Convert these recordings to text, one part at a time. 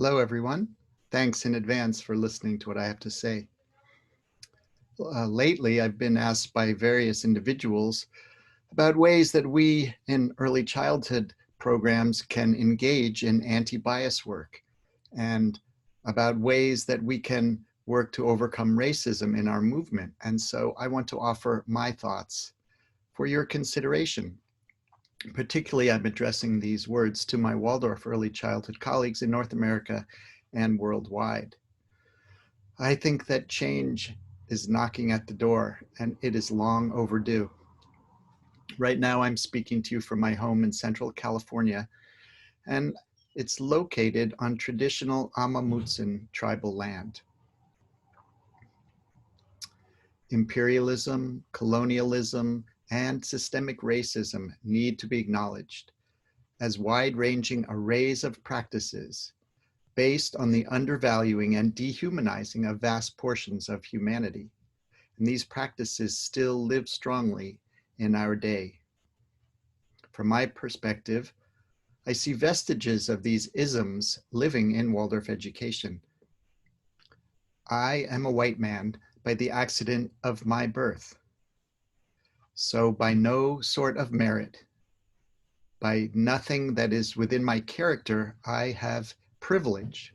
Hello, everyone. Thanks in advance for listening to what I have to say. Lately, I've been asked by various individuals about ways that we in early childhood programs can engage in anti-bias work and about ways that we can work to overcome racism in our movement. And so I want to offer my thoughts for your consideration. Particularly, I'm addressing these words to my Waldorf early childhood colleagues in North America and worldwide. I think that change is knocking at the door and it is long overdue. Right now, I'm speaking to you from my home in Central California, and it's located on traditional Amamutsun tribal land. Imperialism, colonialism, and systemic racism need to be acknowledged as wide-ranging arrays of practices based on the undervaluing and dehumanizing of vast portions of humanity. And these practices still live strongly in our day. From my perspective, I see vestiges of these isms living in Waldorf education. I am a white man by the accident of my birth. So by no sort of merit, by nothing that is within my character, I have privilege.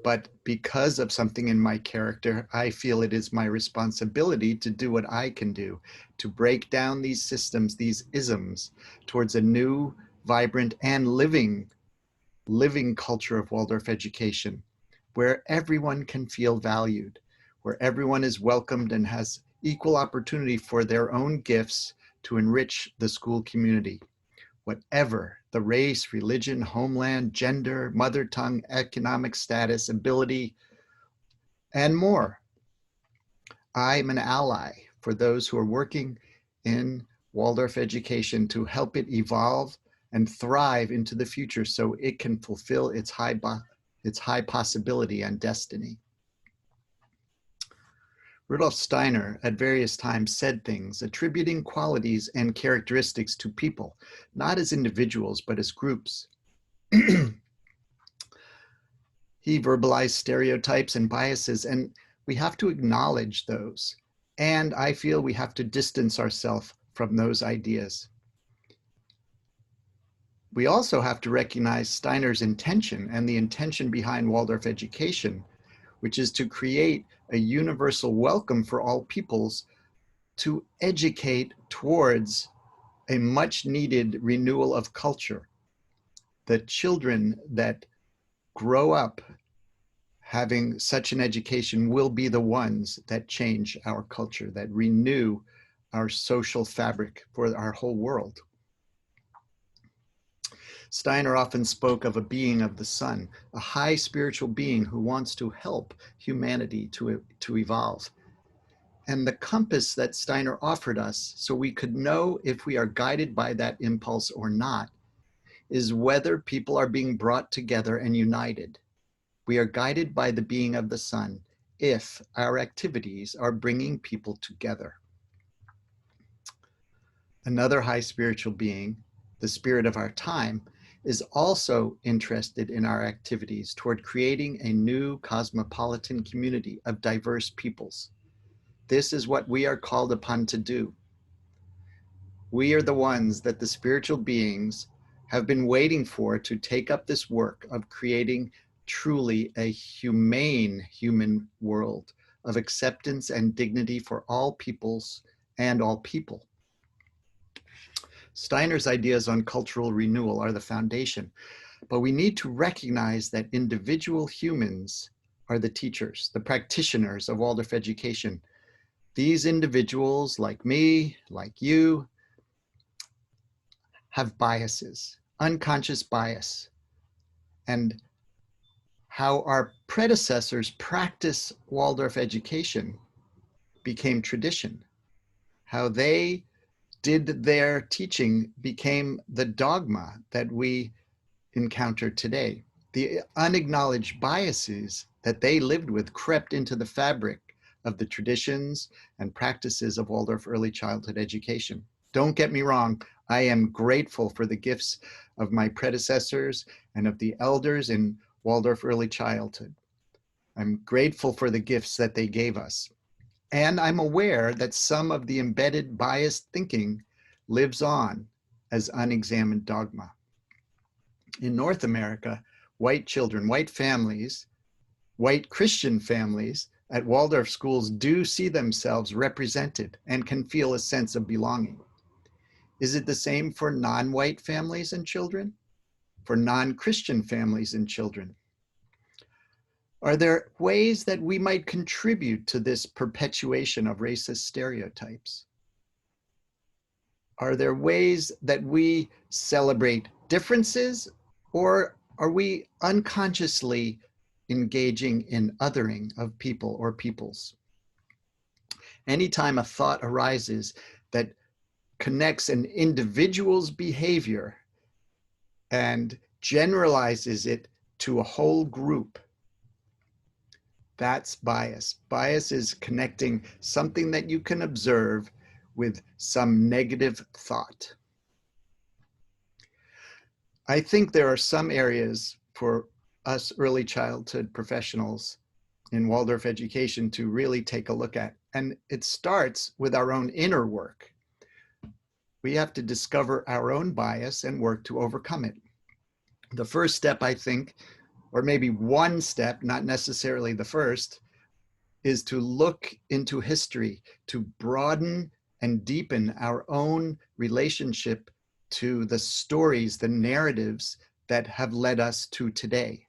But because of something in my character, I feel it is my responsibility to do what I can do, to break down these systems, these isms, towards a new, vibrant, and living culture of Waldorf education, where everyone can feel valued, where everyone is welcomed and has equal opportunity for their own gifts to enrich the school community. Whatever the race, religion, homeland, gender, mother tongue, economic status, ability, and more. I'm an ally for those who are working in Waldorf education to help it evolve and thrive into the future so it can fulfill its high possibility and destiny. Rudolf Steiner at various times said things attributing qualities and characteristics to people, not as individuals, but as groups. He verbalized stereotypes and biases, and we have to acknowledge those. And I feel we have to distance ourselves from those ideas. We also have to recognize Steiner's intention and the intention behind Waldorf education, which is to create a universal welcome for all peoples to educate towards a much needed renewal of culture. The children that grow up having such an education will be the ones that change our culture, that renew our social fabric for our whole world. Steiner often spoke of a being of the sun, a high spiritual being who wants to help humanity to evolve. And the compass that Steiner offered us so we could know if we are guided by that impulse or not is whether people are being brought together and united. We are guided by the being of the sun if our activities are bringing people together. Another high spiritual being, the spirit of our time, is also interested in our activities toward creating a new cosmopolitan community of diverse peoples. This is what we are called upon to do. We are the ones that the spiritual beings have been waiting for to take up this work of creating truly a humane human world of acceptance and dignity for all peoples and all people. Steiner's ideas on cultural renewal are the foundation, but we need to recognize that individual humans are the teachers, the practitioners of Waldorf education. These individuals, like me, like you, have biases, unconscious bias, and how our predecessors practiced Waldorf education became tradition, how they did their teaching became the dogma that we encounter today. The unacknowledged biases that they lived with crept into the fabric of the traditions and practices of Waldorf early childhood education. Don't get me wrong. I am grateful for the gifts of my predecessors and of the elders in Waldorf early childhood. I'm grateful for the gifts that they gave us. And I'm aware that some of the embedded biased thinking lives on as unexamined dogma. In North America, white children, white families, white Christian families at Waldorf schools do see themselves represented and can feel a sense of belonging. Is it the same for non-white families and children? For non-Christian families and children? Are there ways that we might contribute to this perpetuation of racist stereotypes? Are there ways that we celebrate differences, or are we unconsciously engaging in othering of people or peoples? Anytime a thought arises that connects an individual's behavior and generalizes it to a whole group, that's bias. Bias is connecting something that you can observe with some negative thought. I think there are some areas for us early childhood professionals in Waldorf education to really take a look at. And it starts with our own inner work. We have to discover our own bias and work to overcome it. The first step, I think, or maybe one step, not necessarily the first, is to look into history, to broaden and deepen our own relationship to the stories, the narratives that have led us to today.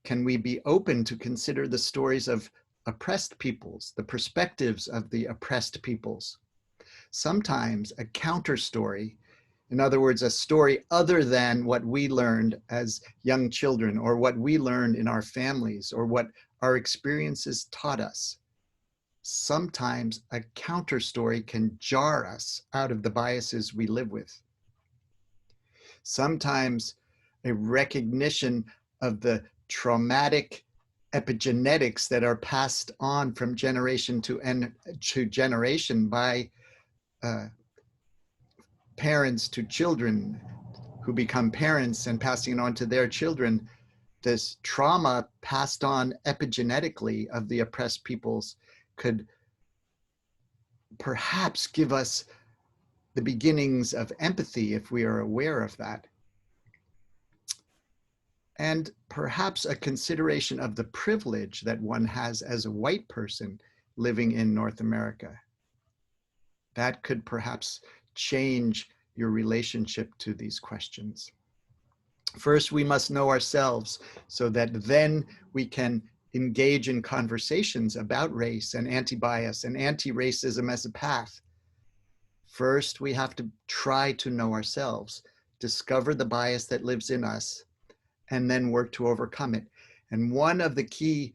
Can we be open to consider the stories of oppressed peoples, the perspectives of the oppressed peoples? Sometimes a counter story, in other words, a story other than what we learned as young children or what we learned in our families or what our experiences taught us. Sometimes a counter story can jar us out of the biases we live with. Sometimes a recognition of the traumatic epigenetics that are passed on from generation to generation by parents to children who become parents and passing it on to their children, this trauma passed on epigenetically of the oppressed peoples could perhaps give us the beginnings of empathy if we are aware of that. And perhaps a consideration of the privilege that one has as a white person living in North America. That could perhaps change your relationship to these questions. First, we must know ourselves so that then we can engage in conversations about race and anti-bias and anti-racism as a path. First, we have to try to know ourselves, discover the bias that lives in us, and then work to overcome it. And one of the key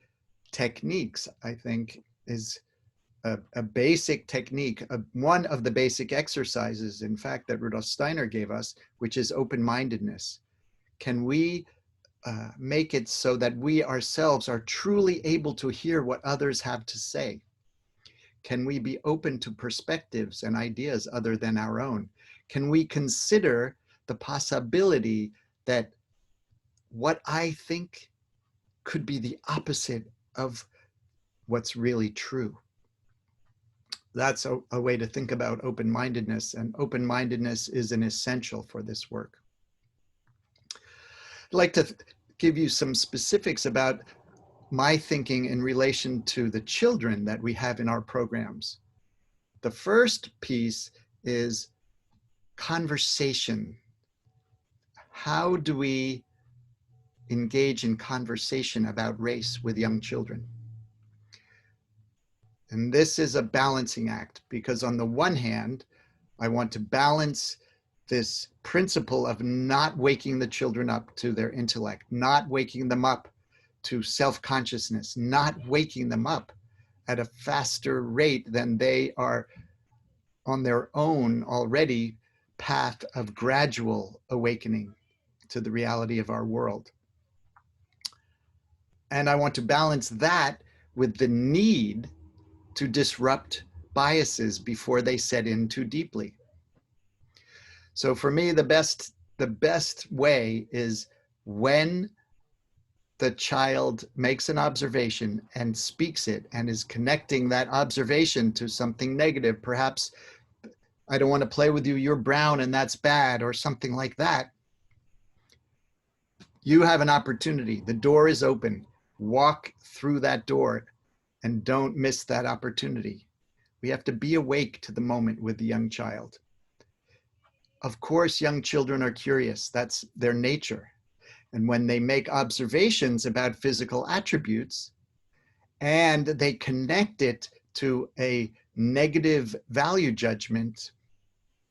techniques, I think, is a basic technique, one of the basic exercises, in fact, that Rudolf Steiner gave us, which is open-mindedness. Can we make it so that we ourselves are truly able to hear what others have to say? Can we be open to perspectives and ideas other than our own? Can we consider the possibility that what I think could be the opposite of what's really true? That's a way to think about open-mindedness, and open-mindedness is an essential for this work. I'd like to give you some specifics about my thinking in relation to the children that we have in our programs. The first piece is conversation. How do we engage in conversation about race with young children? And this is a balancing act, because on the one hand, I want to balance this principle of not waking the children up to their intellect, not waking them up to self-consciousness, not waking them up at a faster rate than they are on their own already path of gradual awakening to the reality of our world. And I want to balance that with the need to disrupt biases before they set in too deeply. So for me, the best way is when the child makes an observation and speaks it and is connecting that observation to something negative. Perhaps, I don't want to play with you, you're brown and that's bad, or something like that. You have an opportunity. The door is open. Walk through that door and don't miss that opportunity. We have to be awake to the moment with the young child. Of course, young children are curious. That's their nature. And when they make observations about physical attributes and they connect it to a negative value judgment,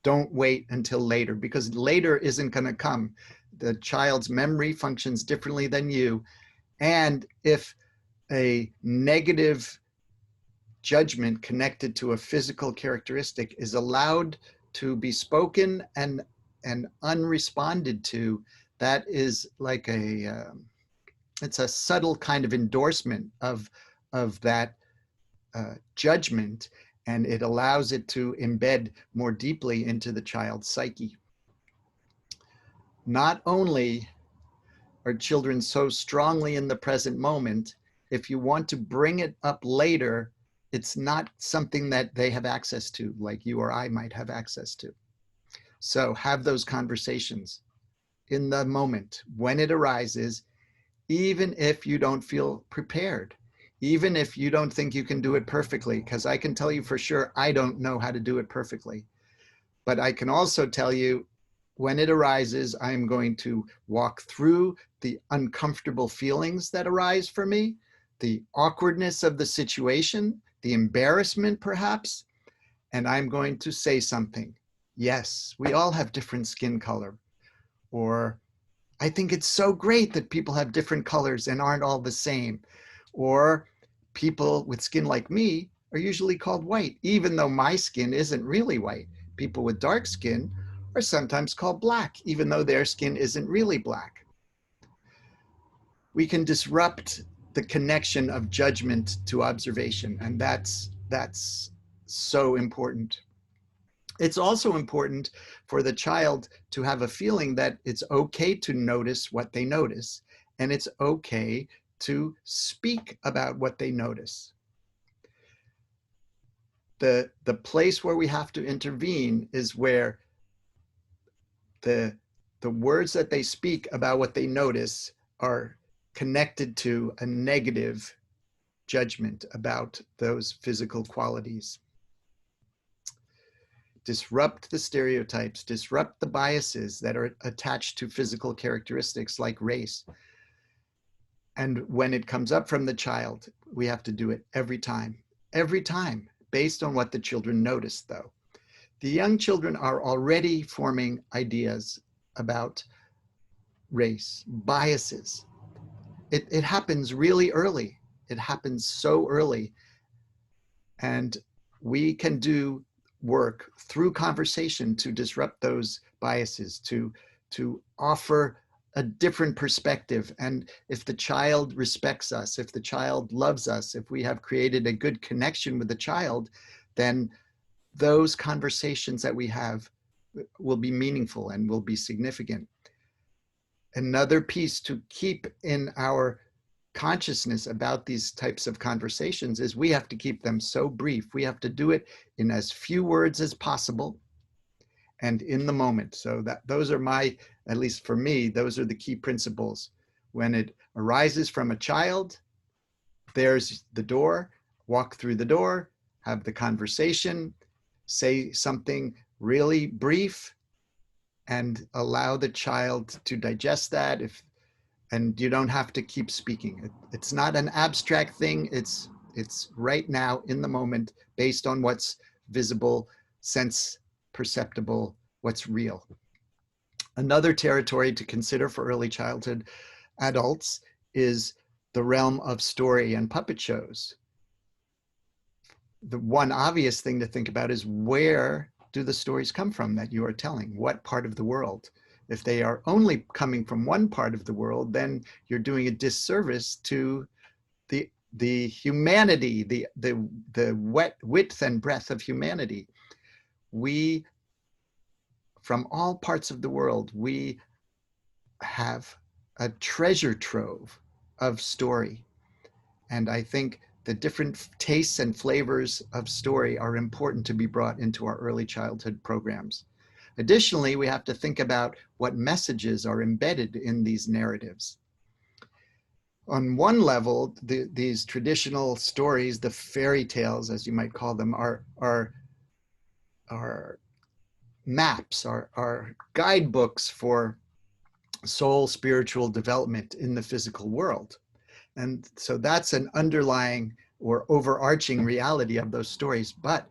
don't wait until later, because later isn't going to come. The child's memory functions differently than you. And if a negative judgment connected to a physical characteristic is allowed to be spoken and unresponded to, that is like it's a subtle kind of endorsement of that judgment, and it allows it to embed more deeply into the child's psyche. Not only are children so strongly in the present moment, if you want to bring it up later, it's not something that they have access to, like you or I might have access to. So have those conversations in the moment when it arises, even if you don't feel prepared, even if you don't think you can do it perfectly, because I can tell you for sure, I don't know how to do it perfectly. But I can also tell you, when it arises, I'm going to walk through the uncomfortable feelings that arise for me, the awkwardness of the situation, the embarrassment perhaps, and I'm going to say something. Yes, we all have different skin color. Or, I think it's so great that people have different colors and aren't all the same. Or, people with skin like me are usually called white, even though my skin isn't really white. People with dark skin are sometimes called black, even though their skin isn't really black. We can disrupt the connection of judgment to observation, and that's so important. It's also important for the child to have a feeling that it's okay to notice what they notice, and it's okay to speak about what they notice. The place where we have to intervene is where the words that they speak about what they notice are connected to a negative judgment about those physical qualities. Disrupt the stereotypes, disrupt the biases that are attached to physical characteristics like race. And when it comes up from the child, we have to do it every time, based on what the children notice though. The young children are already forming ideas about race, biases. It happens really early. It happens so early. And we can do work through conversation to disrupt those biases, to offer a different perspective. And if the child respects us, if the child loves us, if we have created a good connection with the child, then those conversations that we have will be meaningful and will be significant. Another piece to keep in our consciousness about these types of conversations is we have to keep them so brief. We have to do it in as few words as possible and in the moment. So that those are my, at least for me, those are the key principles. When it arises from a child, there's the door, walk through the door, have the conversation, say something really brief, and allow the child to digest that. And you don't have to keep speaking. It's not an abstract thing. It's right now in the moment, based on what's visible, sense perceptible, what's real. Another territory to consider for early childhood adults is the realm of story and puppet shows. The one obvious thing to think about is, where do the stories come from that you are telling? What part of the world? If they are only coming from one part of the world, then you're doing a disservice to the humanity, the width and breadth of humanity. We from all parts of the world, we have a treasure trove of story. And I think the different tastes and flavors of story are important to be brought into our early childhood programs. Additionally, we have to think about what messages are embedded in these narratives. On one level, these traditional stories, the fairy tales, as you might call them, are maps, are guidebooks for soul spiritual development in the physical world. And so that's an underlying or overarching reality of those stories. But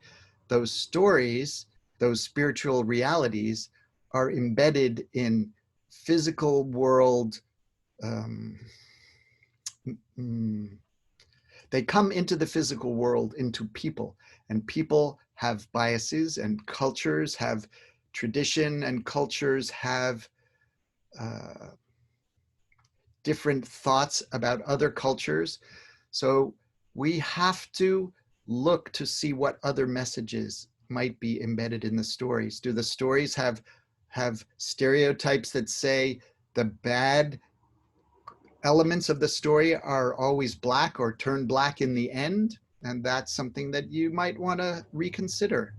those stories, those spiritual realities, are embedded in physical world. They come into the physical world, into people, and people have biases, and cultures have tradition, and cultures have different thoughts about other cultures. So we have to look to see what other messages might be embedded in the stories. Do the stories have stereotypes that say the bad elements of the story are always black or turn black in the end? And that's something that you might want to reconsider.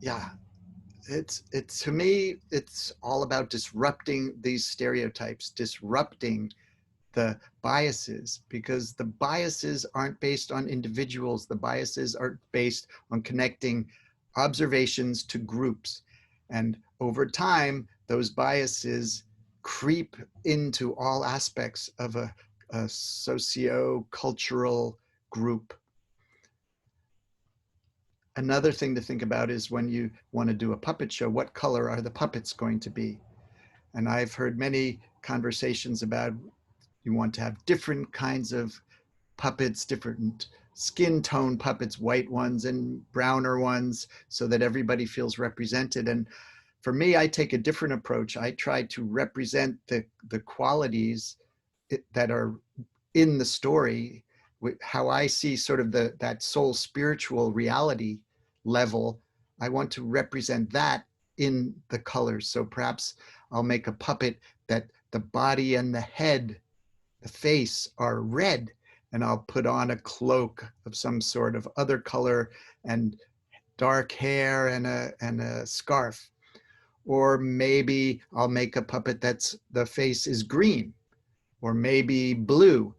Yeah, it's to me, it's all about disrupting these stereotypes, disrupting the biases, because the biases aren't based on individuals. The biases are based on connecting observations to groups. And over time, those biases creep into all aspects of a socio-cultural group. Another thing to think about is when you want to do a puppet show, what color are the puppets going to be? And I've heard many conversations about you want to have different kinds of puppets, different skin tone puppets, white ones and browner ones, so that everybody feels represented. And for me, I take a different approach. I try to represent the qualities that are in the story, how I see sort of that soul spiritual reality level. I want to represent that in the colors. So perhaps I'll make a puppet that the body and the head, the face, are red, and I'll put on a cloak of some sort of other color and dark hair and a scarf. Or maybe I'll make a puppet that's the face is green, or maybe blue.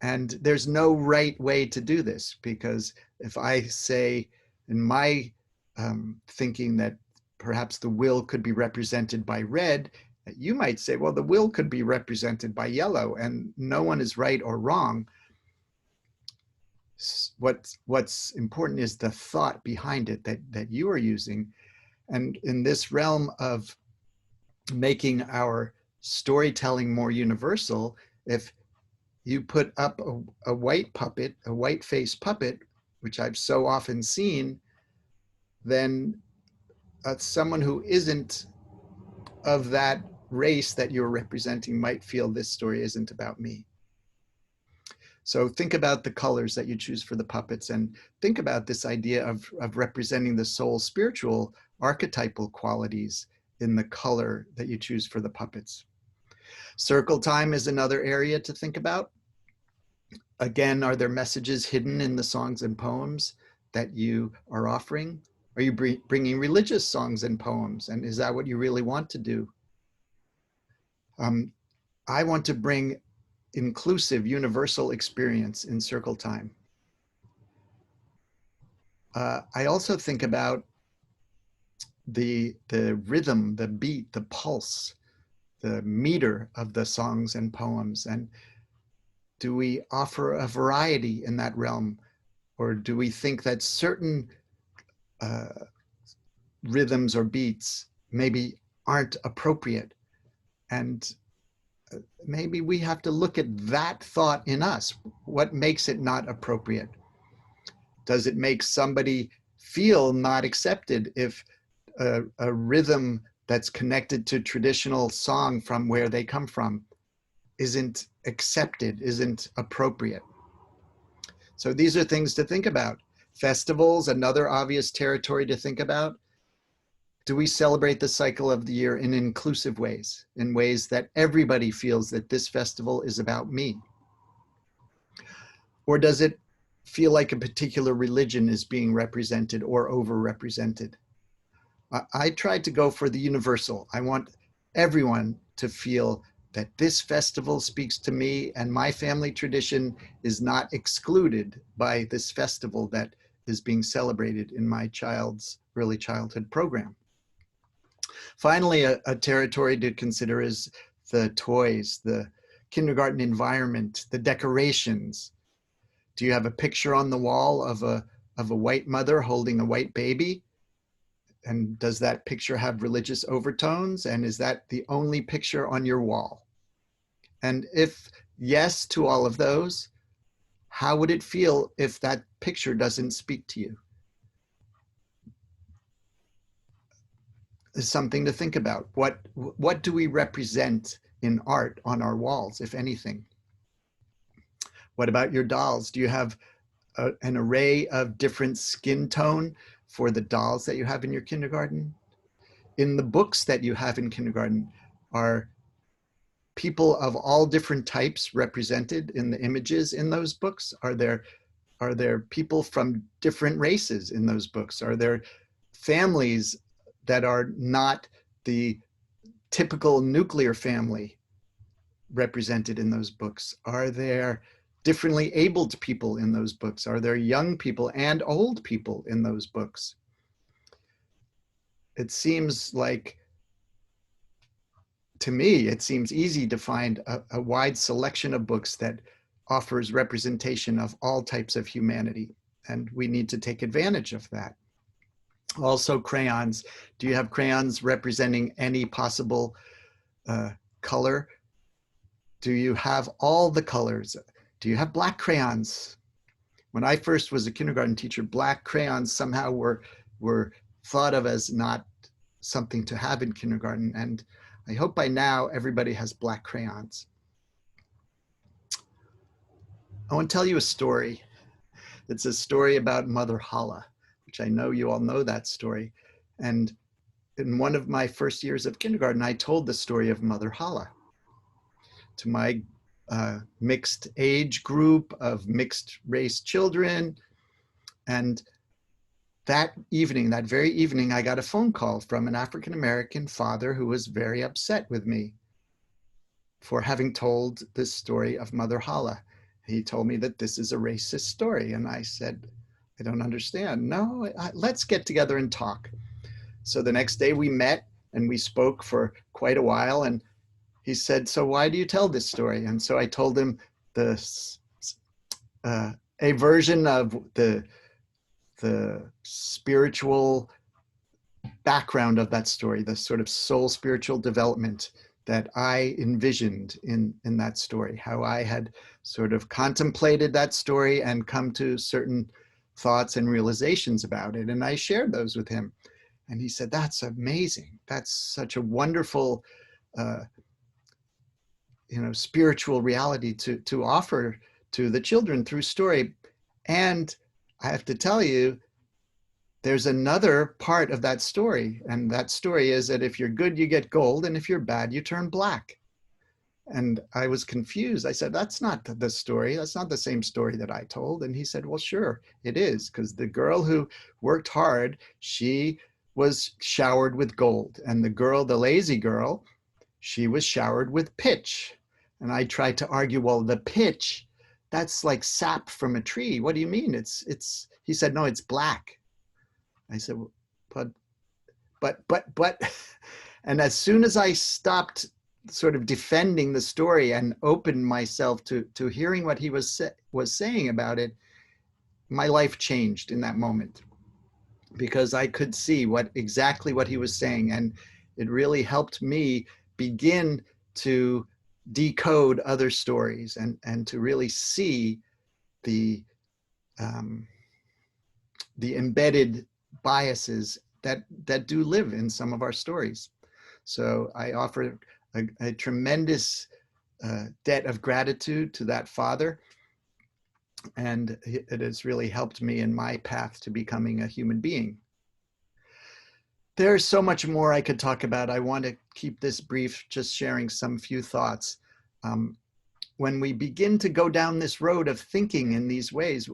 And there's no right way to do this, because if I say in my thinking that perhaps the will could be represented by red, you might say, well, the will could be represented by yellow, and no one is right or wrong. What's important is the thought behind it that you are using. And in this realm of making our storytelling more universal, if you put up a white puppet, a white face puppet, which I've so often seen, then someone who isn't of that race that you're representing might feel this story isn't about me. So think about the colors that you choose for the puppets, and think about this idea of representing the soul spiritual archetypal qualities in the color that you choose for the puppets. Circle time is another area to think about. Again, are there messages hidden in the songs and poems that you are offering? Are you bringing religious songs and poems? And is that what you really want to do? I want to bring inclusive, universal experience in circle time. I also think about the rhythm, the beat, the pulse, the meter of the songs and poems. And do we offer a variety in that realm? Or do we think that certain rhythms or beats maybe aren't appropriate? And maybe we have to look at that thought in us. What makes it not appropriate? Does it make somebody feel not accepted if a rhythm that's connected to traditional song from where they come from isn't accepted, isn't appropriate? So these are things to think about. Festivals, another obvious territory to think about. Do we celebrate the cycle of the year in inclusive ways, in ways that everybody feels that this festival is about me? Or does it feel like a particular religion is being represented or overrepresented? I tried to go for the universal. I want everyone to feel that this festival speaks to me and my family tradition is not excluded by this festival that is being celebrated in my child's early childhood program. Finally, a territory to consider is the toys, the kindergarten environment, the decorations. Do you have a picture on the wall of a white mother holding a white baby? And does that picture have religious overtones? And is that the only picture on your wall? And if yes to all of those, how would it feel if that picture doesn't speak to you? It's something to think about. What do we represent in art on our walls, if anything? What about your dolls? Do you have an array of different skin tone for the dolls that you have in your kindergarten? In the books that you have in kindergarten, are people of all different types represented in the images in those books? Are there people from different races in those books? Are there families that are not the typical nuclear family represented in those books? Are there differently abled people in those books? Are there young people and old people in those books? It seems like, to me, it seems easy to find a wide selection of books that offers representation of all types of humanity, and we need to take advantage of that. Also, crayons. Do you have crayons representing any possible color? Do you have all the colors? Do you have black crayons? When I first was a kindergarten teacher, black crayons somehow were thought of as not something to have in kindergarten. And I hope by now everybody has black crayons. I want to tell you a story. It's a story about Mother Holla, which I know you all know that story. And in one of my first years of kindergarten, I told the story of Mother Holla to my mixed age group of mixed race children. And that evening, that very evening, I got a phone call from an African-American father who was very upset with me for having told this story of Mother Holla. He told me that this is a racist story. And I said, I don't understand. No, let's get together and talk. So the next day we met and we spoke for quite a while. And he said, so why do you tell this story? And so I told him a version of the spiritual background of that story, the sort of soul spiritual development that I envisioned in that story, how I had sort of contemplated that story and come to certain thoughts and realizations about it. And I shared those with him. And he said, that's amazing. That's such a wonderful, spiritual reality to offer to the children through story. And I have to tell you, there's another part of that story. And that story is that if you're good, you get gold. And if you're bad, you turn black. And I was confused. I said, that's not the story. That's not the same story that I told. And he said, well, sure, it is. Because the girl who worked hard, she was showered with gold. And the girl, the lazy girl, she was showered with pitch. And I tried to argue, well, the pitch, that's like sap from a tree. What do you mean? He said, no, it's black. I said, but, and as soon as I stopped sort of defending the story and opened myself to hearing what he was saying about it, my life changed in that moment, because I could see exactly what he was saying. And it really helped me begin to decode other stories and to really see the embedded biases that do live in some of our stories. So I offer a tremendous debt of gratitude to that father. And it has really helped me in my path to becoming a human being. There's so much more I could talk about. I want to keep this brief, just sharing some few thoughts. Um, when we begin to go down this road of thinking in these ways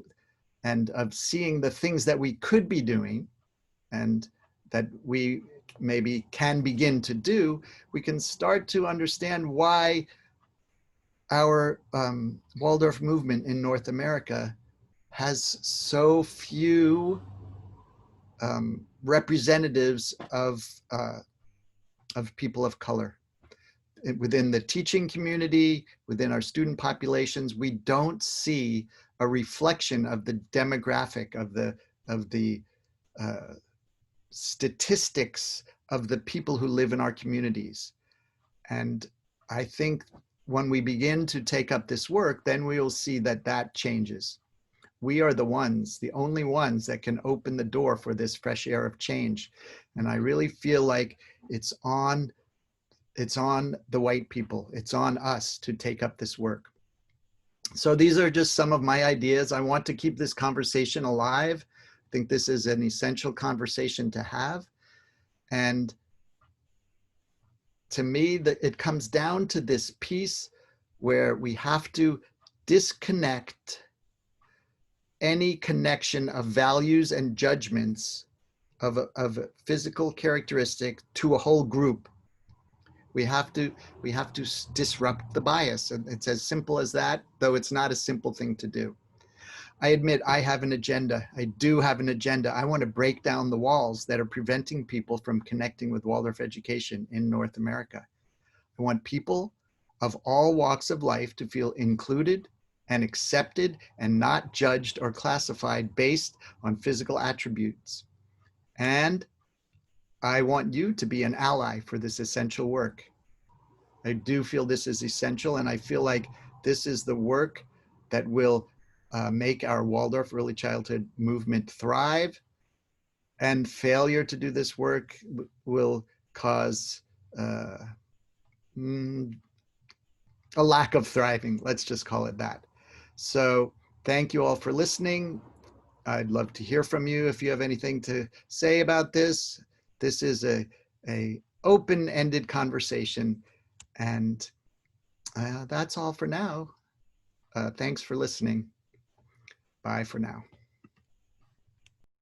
and of seeing the things that we could be doing and that we maybe can begin to do, we can start to understand why our Waldorf movement in North America has so few representatives of people of color within the teaching community, within our student populations. We don't see a reflection of the demographic of the statistics of the people who live in our communities. And I think when we begin to take up this work, then we will see that that changes. We are the ones, the only ones that can open the door for this fresh air of change. And I really feel like it's on the white people. It's on us to take up this work. So these are just some of my ideas. I want to keep this conversation alive. I think this is an essential conversation to have. And to me, it comes down to this piece where we have to disconnect any connection of values and judgments of a physical characteristic to a whole group. We have to disrupt the bias. And it's as simple as that, though it's not a simple thing to do. I admit I have an agenda. I do have an agenda. I want to break down the walls that are preventing people from connecting with Waldorf education in North America. I want people of all walks of life to feel included and accepted and not judged or classified based on physical attributes. And I want you to be an ally for this essential work. I do feel this is essential, and I feel like this is the work that will make our Waldorf early childhood movement thrive. And failure to do this work will cause a lack of thriving. Let's just call it that. So thank you all for listening. I'd love to hear from you if you have anything to say about this. This is a open-ended conversation, and that's all for now. Thanks for listening. Bye for now.